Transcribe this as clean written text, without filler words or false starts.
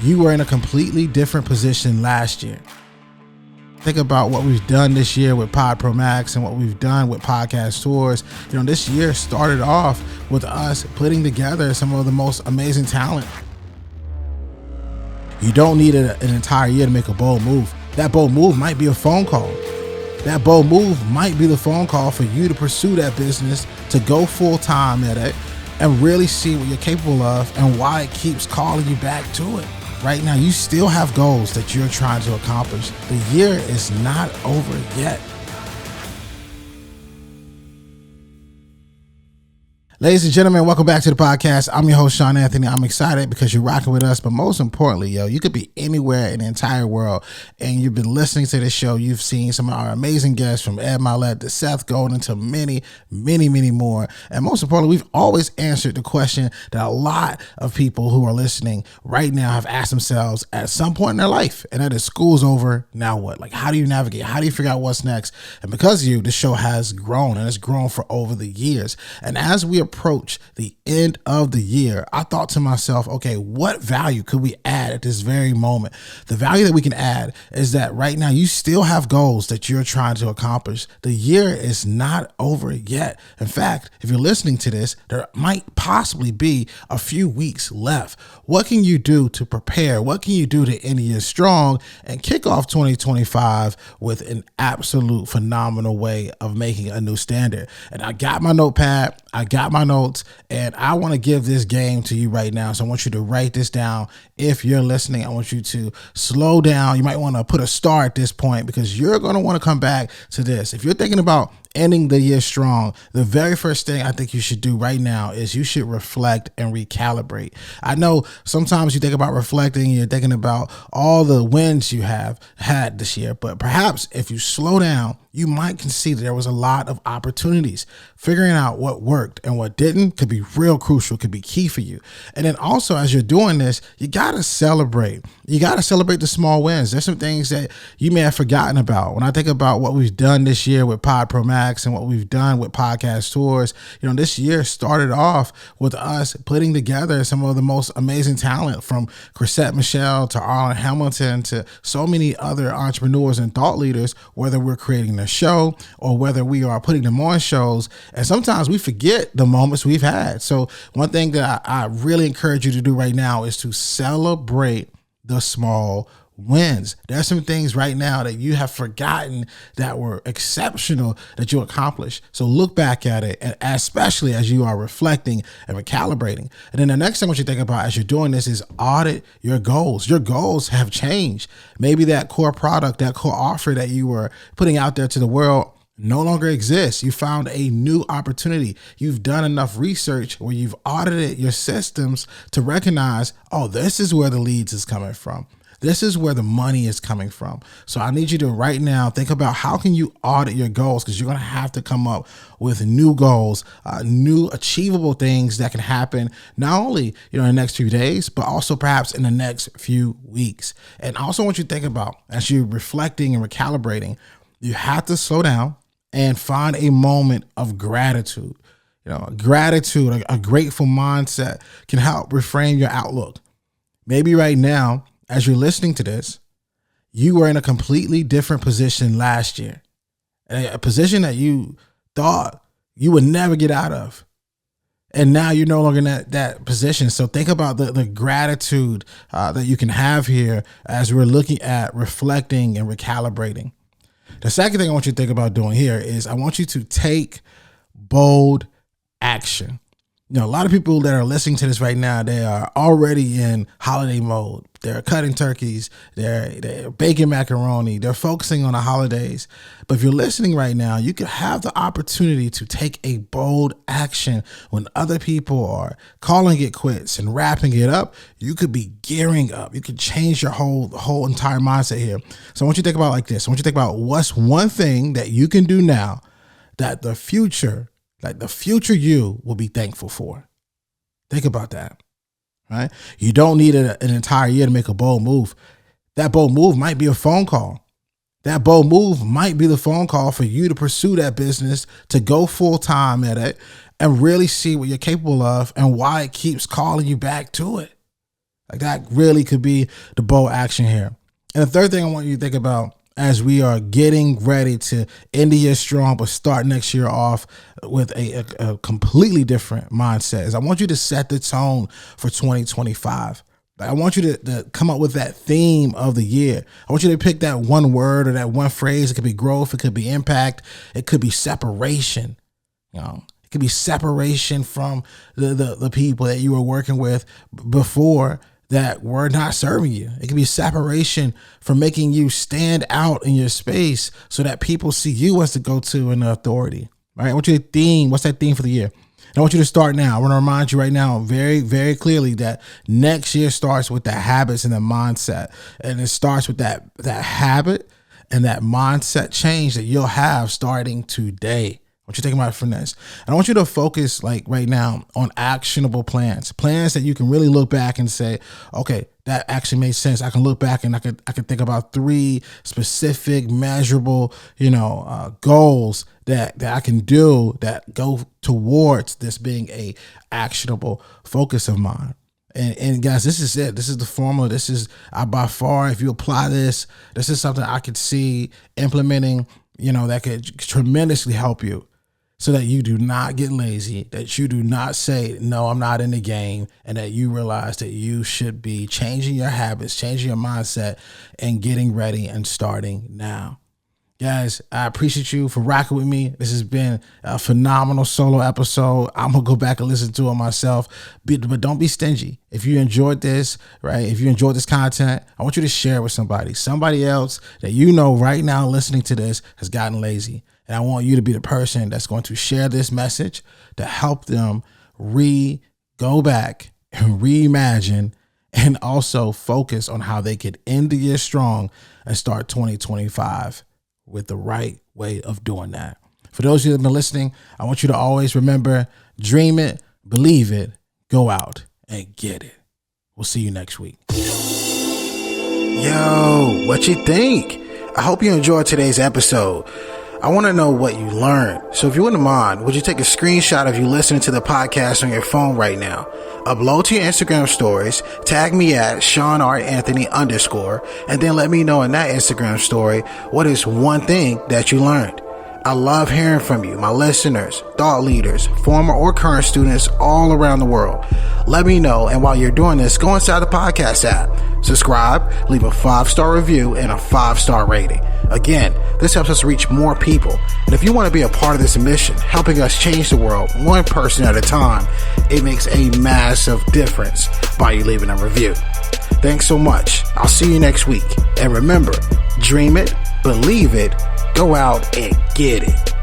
you were in a completely different position last year. Think about what we've done this year with Pod Pro Max and what we've done with podcast tours. This year started off with us putting together some of the most amazing talent. You don't need an entire year to make a bold move. That bold move might be a phone call. That bold move might be the phone call for you to pursue that business, to go full time at it and really see what you're capable of and why it keeps calling you back to it. Right now, you still have goals that you're trying to accomplish. The year is not over yet. Ladies and gentlemen, welcome back to the podcast. I'm your host, Shawn Anthony. I'm excited because you're rocking with us, but most importantly, you could be anywhere in the entire world and you've been listening to this show. You've seen some of our amazing guests from Ed Milet to Seth Godin to many, many, many more. And most importantly, we've always answered the question that a lot of people who are listening right now have asked themselves at some point in their life, and that is, school's over, now what? Like, how do you navigate? How do you figure out what's next? And because of you, the show has grown, and it's grown for over the years. And as we approach the end of the year, I thought to myself, okay, what value could we add at this very moment? The value that we can add is that right now you still have goals that you're trying to accomplish. The year is not over yet. In fact, if you're listening to this, there might possibly be a few weeks left. What can you do to prepare? What can you do to end the year strong and kick off 2025 with an absolute phenomenal way of making a new standard? And I got my notepad, I got my notes, and I want to give this game to you right now. So I want you to write this down. If you're listening, I want you to slow down. You might want to put a star at this point because you're going to want to come back to this. If you're thinking about ending the year strong, the very first thing I think you should do right now is you should reflect and recalibrate. I know sometimes you think about reflecting, you're thinking about all the wins you have had this year, but perhaps if you slow down, you might can see that there was a lot of opportunities. Figuring out what worked and what didn't could be real crucial, could be key for you. And then also, as you're doing this, you got to celebrate. You got to celebrate the small wins. There's some things that you may have forgotten about. When I think about what we've done this year with Pod Pro Max and what we've done with podcast tours, this year started off with us putting together some of the most amazing talent, from Chrisette Michelle to Arlen Hamilton to so many other entrepreneurs and thought leaders, whether we're creating a show or whether we are putting them on shows. And sometimes we forget the moments we've had. So one thing that I really encourage you to do right now is to celebrate the small wins. There's some things right now that you have forgotten that were exceptional that you accomplished. So look back at it, and especially as you are reflecting and recalibrating. And then the next thing I want you to think about as you're doing this is audit your goals. Your goals have changed. Maybe that core product, that core offer that you were putting out there to the world no longer exists. You found a new opportunity. You've done enough research where you've audited your systems to recognize, oh, this is where the leads is coming from. This is where the money is coming from. So I need you to right now think about how can you audit your goals, because you're going to have to come up with new goals, new achievable things that can happen not only in the next few days, but also perhaps in the next few weeks. And I also want you to think about, as you're reflecting and recalibrating, you have to slow down and find a moment of gratitude. Gratitude, a grateful mindset can help reframe your outlook. Maybe right now, as you're listening to this, you were in a completely different position last year, a position that you thought you would never get out of. And now you're no longer in that position. So think about the gratitude that you can have here as we're looking at reflecting and recalibrating. The second thing I want you to think about doing here is I want you to take bold action. A lot of people that are listening to this right now, they are already in holiday mode. They're cutting turkeys. They're baking macaroni. They're focusing on the holidays. But if you're listening right now, you could have the opportunity to take a bold action when other people are calling it quits and wrapping it up. You could be gearing up. You could change your whole entire mindset here. So I want you to think about it like this. I want you to think about what's one thing that you can do now that the future you will be thankful for. Think about that, right? You don't need an entire year to make a bold move. That bold move might be a phone call. That bold move might be the phone call for you to pursue that business, to go full time at it and really see what you're capable of and why it keeps calling you back to it. Like that really could be the bold action here. And the third thing I want you to think about as we are getting ready to end the year strong, but start next year off with a completely different mindset, is I want you to set the tone for 2025. I want you to come up with that theme of the year. I want you to pick that one word or that one phrase. It could be growth. It could be impact. It could be separation. It could be separation from the people that you were working with before that were not serving you. It could be separation from making you stand out in your space so that people see you as the go-to and the authority. All right. I want you to theme. What's that theme for the year? I want you to start now. I want to remind you right now very, very clearly that next year starts with the habits and the mindset. And it starts with that habit and that mindset change that you'll have starting today. I want you to think about it from this. And I want you to focus like right now on actionable plans that you can really look back and say, okay, that actually made sense. I can look back and I can think about 3 specific measurable, goals that I can do that go towards this being a actionable focus of mine. And guys, this is it. This is the formula. This is by far, if you apply this is something I could see implementing, that could tremendously help you. So that you do not get lazy, that you do not say, no, I'm not in the game, and that you realize that you should be changing your habits, changing your mindset, and getting ready and starting now. Guys, I appreciate you for rocking with me. This has been a phenomenal solo episode. I'm going to go back and listen to it myself, but don't be stingy. If you enjoyed this, right, if you enjoyed this content, I want you to share it with somebody else that right now listening to this has gotten lazy. And I want you to be the person that's going to share this message to help them go back and reimagine and also focus on how they could end the year strong and start 2025 with the right way of doing that. For those of you that have been listening, I want you to always remember, dream it, believe it, go out and get it. We'll see you next week. Yo, what you think? I hope you enjoyed today's episode. I want to know what you learned. So if you wouldn't mind, would you take a screenshot of you listening to the podcast on your phone right now? Upload to your Instagram stories, tag me at Shawn Anthony _, and then let me know in that Instagram story what is one thing that you learned. I love hearing from you, my listeners, thought leaders, former or current students all around the world. Let me know, and while you're doing this, go inside the podcast app, subscribe, leave a 5-star review and a 5-star rating. Again, this helps us reach more people. And if you want to be a part of this mission, helping us change the world one person at a time, it makes a massive difference by you leaving a review. Thanks so much. I'll see you next week. And remember, dream it, believe it, go out and get it.